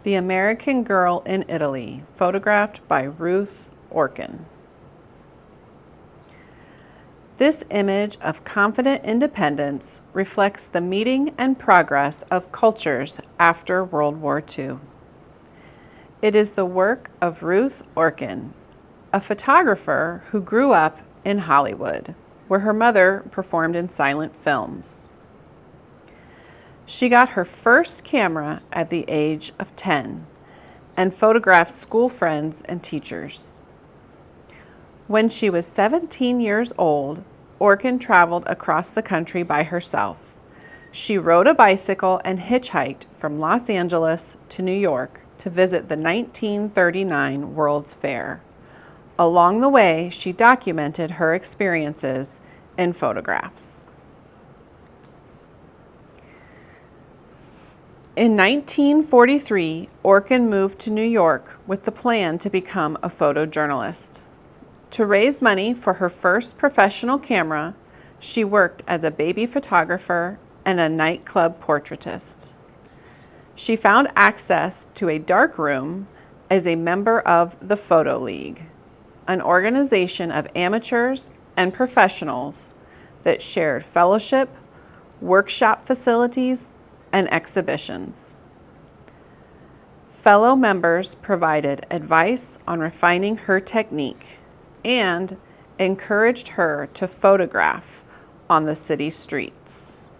The American Girl in Italy, photographed by Ruth Orkin. This image of confident independence reflects the meeting and progress of cultures after World War II. It is the work of Ruth Orkin, a photographer who grew up in Hollywood, where her mother performed in silent films. She got her first camera at the age of 10 and photographed school friends and teachers. When she was 17 years old, Orkin traveled across the country by herself. She rode a bicycle and hitchhiked from Los Angeles to New York to visit the 1939 World's Fair. Along the way, she documented her experiences in photographs. In 1943, Orkin moved to New York with the plan to become a photojournalist. To raise money for her first professional camera, she worked as a baby photographer and a nightclub portraitist. She found access to a dark room as a member of the Photo League, an organization of amateurs and professionals that shared fellowship, workshop facilities, and exhibitions. Fellow members provided advice on refining her technique and encouraged her to photograph on the city streets.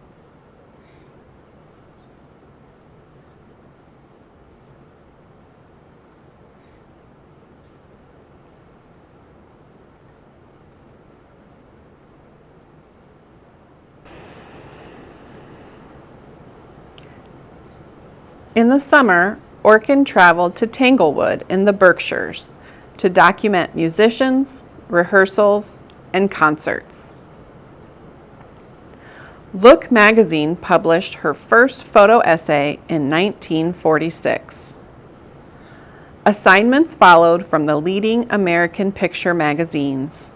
In the summer, Orkin traveled to Tanglewood in the Berkshires to document musicians, rehearsals, and concerts. Look magazine published her first photo essay in 1946. Assignments followed from the leading American picture magazines.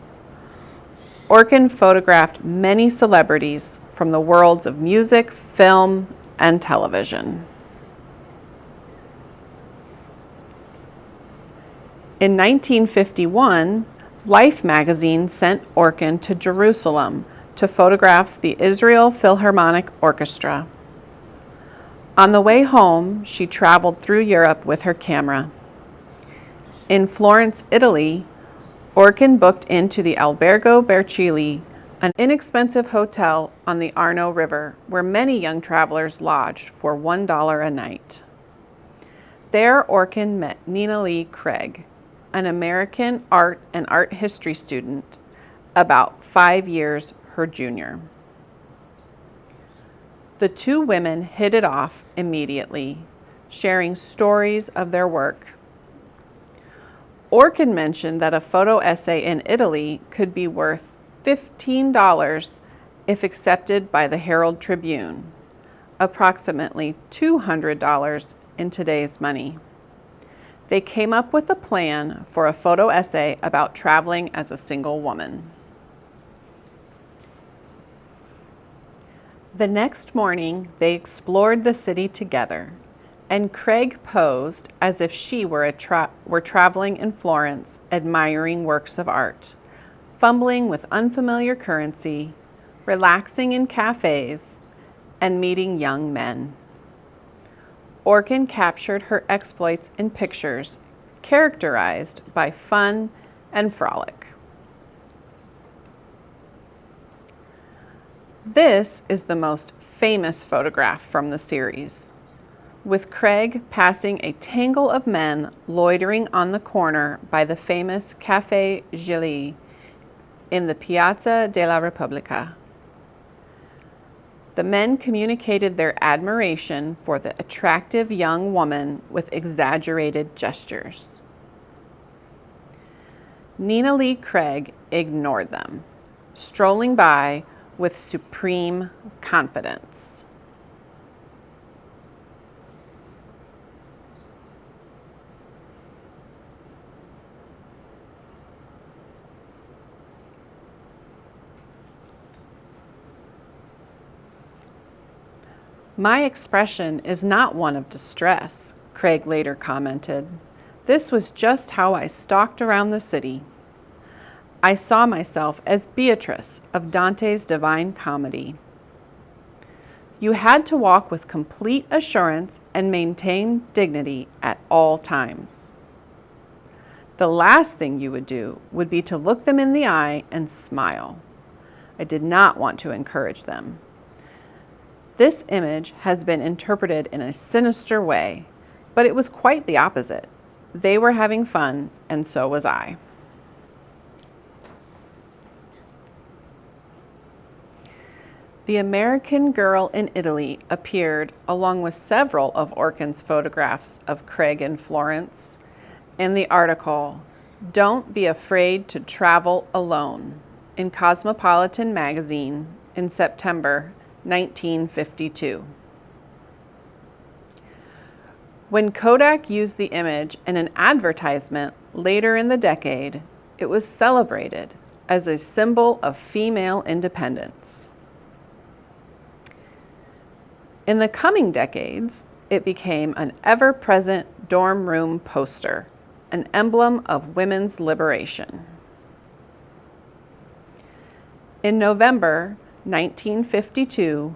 Orkin photographed many celebrities from the worlds of music, film, and television. In 1951, Life magazine sent Orkin to Jerusalem to photograph the Israel Philharmonic Orchestra. On the way home, she traveled through Europe with her camera. In Florence, Italy, Orkin booked into the Albergo Bercilli, an inexpensive hotel on the Arno River where many young travelers lodged for $1 a night. There, Orkin met Nina Lee Craig, an American art and art history student, about 5 years her junior. The two women hit it off immediately, sharing stories of their work. Orkin mentioned that a photo essay in Italy could be worth $15 if accepted by the Herald Tribune, approximately $200 in today's money. They came up with a plan for a photo essay about traveling as a single woman. The next morning, they explored the city together, and Craig posed as if she were traveling in Florence, admiring works of art, fumbling with unfamiliar currency, relaxing in cafes, and meeting young men. Orkin captured her exploits in pictures characterized by fun and frolic. This is the most famous photograph from the series, with Craig passing a tangle of men loitering on the corner by the famous Café Gilly in the Piazza della Repubblica. The men communicated their admiration for the attractive young woman with exaggerated gestures. Nina Lee Craig ignored them, strolling by with supreme confidence. My expression is not one of distress, Craig later commented. This was just how I stalked around the city. I saw myself as Beatrice of Dante's Divine Comedy. You had to walk with complete assurance and maintain dignity at all times. The last thing you would do would be to look them in the eye and smile. I did not want to encourage them. This image has been interpreted in a sinister way, but it was quite the opposite. They were having fun, and so was I. The American Girl in Italy appeared along with several of Orkin's photographs of Craig and Florence in the article, Don't Be Afraid to Travel Alone, in Cosmopolitan magazine in September 1952. When Kodak used the image in an advertisement later in the decade, it was celebrated as a symbol of female independence. In the coming decades, it became an ever-present dorm room poster, an emblem of women's liberation. In November 1952,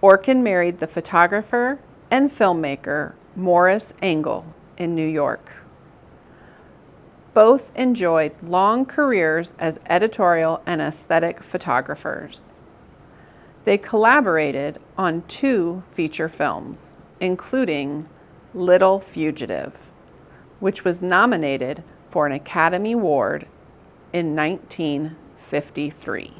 Orkin married the photographer and filmmaker Morris Engel in New York. Both enjoyed long careers as editorial and aesthetic photographers. They collaborated on 2 feature films, including Little Fugitive, which was nominated for an Academy Award in 1953.